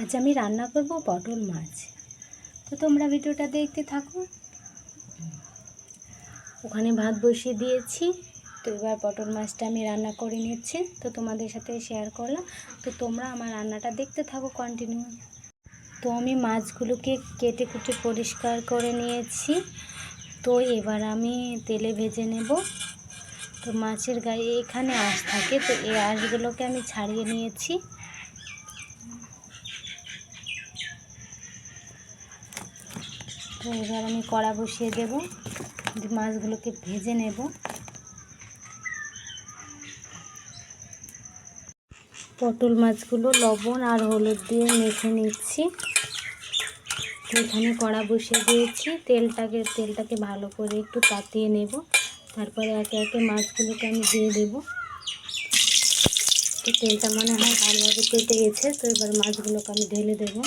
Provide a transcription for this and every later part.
আজ আমি রান্না করব পটল মাছ। তো তোমরা ভিডিওটা দেখতে থাকো। ওখানে ভাত বসিয়ে দিয়েছি, তো এবার পটল মাছটা আমি রান্না করে নিচ্ছি, তো তোমাদের সাথে শেয়ার করলাম। তো তোমরা আমার রান্নাটা দেখতে থাকো কন্টিনিউ। তো আমি মাছগুলোকে কেটে কুটে পরিষ্কার করে নিয়েছি। তো এবার আমি তেলে ভেজে নেব। তো মাছের গায়ে এখানে আঁশ থাকে, তো এই আঁশগুলোকে আমি ছাড়িয়ে নিয়েছি। তো এবার আমি কড়া বসিয়ে দেব, মাছগুলোকে ভেজে নেব। পটল মাছগুলো লবণ আর হলুদ দিয়ে মেখে নিচ্ছি। এখানে কড়া বসিয়ে দিয়েছি, তেলটাকে ভালো করে একটু তাতিয়ে নেব। তারপরে একে একে মাছগুলোকে আমি দিয়ে দেব। তো তেলটা মনে হয় ভালোভাবে তেতে গেছে, তো এবার মাছগুলোকে আমি ঢেলে দেবো।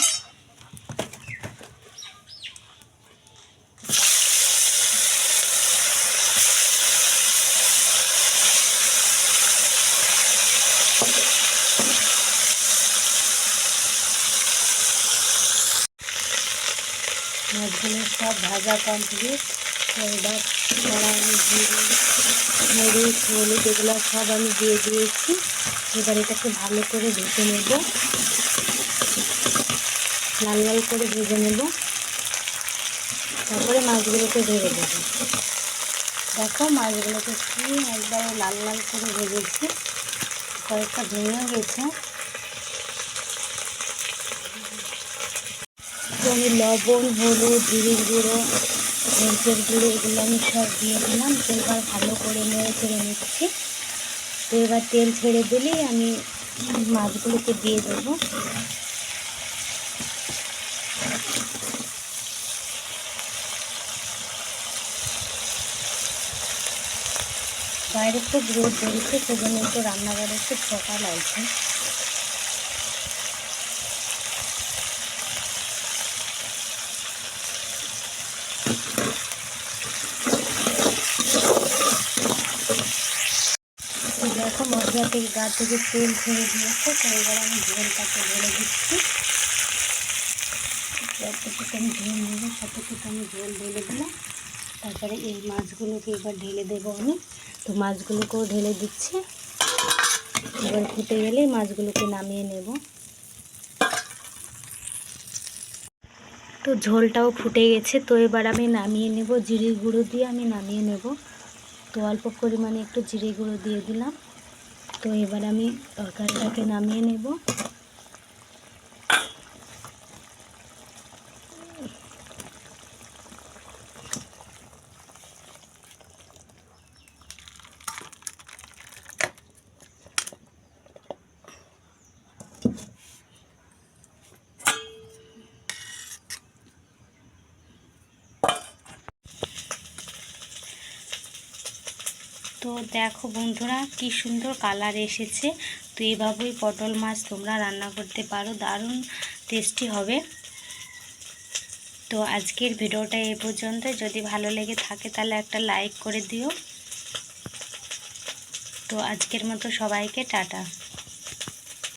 মাছগুলো সব ভাজা কমপ্লিট। তো এবার কড়াই জিরে মরিচ হলুদ এগুলো সব আমি দিয়ে দিয়েছি। এবার এটাকে ভালো করে ভেজে নেব, লাল লাল করে ভেজে নেব। তারপরে মাছগুলোকে ঢেলে দেবো। দেখো মাছগুলোকে কি একবারে লাল লাল করে ভেজেছি, কয়েকটা ভেঙেও গেছে। আমি লবণ হলুদ জিরের গুঁড়ো মরিচের গুঁড়ো এগুলো আমি সব দিয়ে দিলাম। তো এবার ভালো করে নেড়ে চেড়ে নিচ্ছি। তো এবার তেল ছেড়ে দিলেই আমি মাছগুলোকে দিয়ে দেবো। বাইরে খুব রোদ বেরিয়েছে, সেজন্য একটু রান্নাঘরে একটু ফাঁকা লাগছে। দেখো মশলা থেকে গা থেকে তেল ছেড়ে দিয়েছে। তো এবার আমি ঝোলটাকে ঢেলে দিচ্ছি। যতটুকু আমি ঝোল নেবো ততটুকু আমি ঝোল ঢেলে দিলাম। তারপরে এই মাছগুলোকে এবার ঢেলে দেবো আমি। তো মাছগুলোকেও ঢেলে দিচ্ছি। এবার ফুটে গেলেই মাছগুলোকে নামিয়ে নেব। তো ঝোলটাও ফুটে গেছে, তো এবার আমি নামিয়ে নেব। জিরে গুঁড়ো দিয়ে আমি নামিয়ে নেব। তো অল্প পরিমাণে একটু জিরে গুঁড়ো দিয়ে দিলাম। তো এবার আমি তরকারিটাকে নামিয়ে নেব। তো দেখো বন্ধুরা কি সুন্দর কালার এসেছে। তো এইভাবেই পটল মাছ তোমরা রান্না করতে পারো, দারুণ টেস্টি হবে। তো আজকের ভিডিওটা এই পর্যন্ত। যদি ভালো লেগে থাকে তাহলে একটা লাইক করে দিও। তো আজকের মতো সবাইকে টাটা।